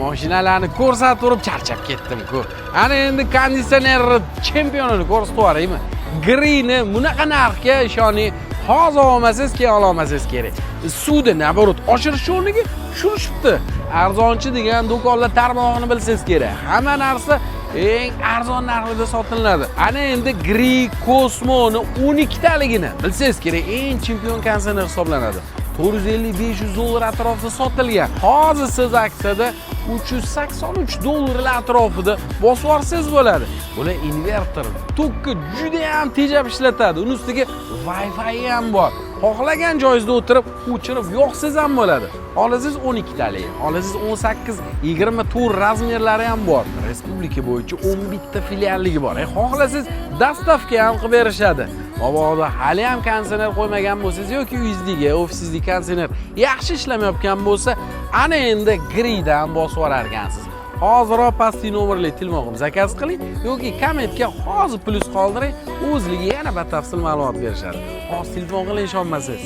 mashinalarni ko'rsatib turib charchab ketdim-ku. Ana endi konditsioner chempionini ko'rsatib yuboraymi? Greenni bunaqa narxga ishoning, hozir olmasangiz keyin ololmasangiz kerak. Suvni naborot oshirish o'rniga tushirishibdi. Arzonchi degan do'konlar tarmog'ini bilsangiz kerak. Hamma narsa eng arzon narxda sotiladi. Ana endi Green Cosmo'ni 12 taligini bilsangiz kerak, eng chempion konditsioner hisoblanadi. 450-500 dollar atrofida sotilgan. Hozir siz aksiyada 383 dollar atrofida bosib olsangiz bo'ladi. Bular invertor, tokki juda ham tejab ishlatadi. Uning ustiga Wi-Fi ham bor. Xohlagan joyingizda o'tirib, o'chirib yoqsangiz ham bo'ladi. Olasiz 12 talik, olasiz 18, 24 razmerlari ham bor. Respublika bo'yicha 11 ta filialligi bor. Xohlasangiz dastavka ham qilib berishadi. Mabodo hali ham konditsioner qo'ymagan bo'lsangiz yoki uyingizdagi, ofisingizdagi konditsioner yaxshi ishlamayotgan bo'lsa, ana endi Green'dan bosib olar ekansiz. Hoziroq pastki nomerli telefonga zakaz qiling yoki kommentga hozir plyus qoldiring, o'zligi yana batafsil ma'lumot berishadi. Hozir telefon qiling, ishonmasangiz.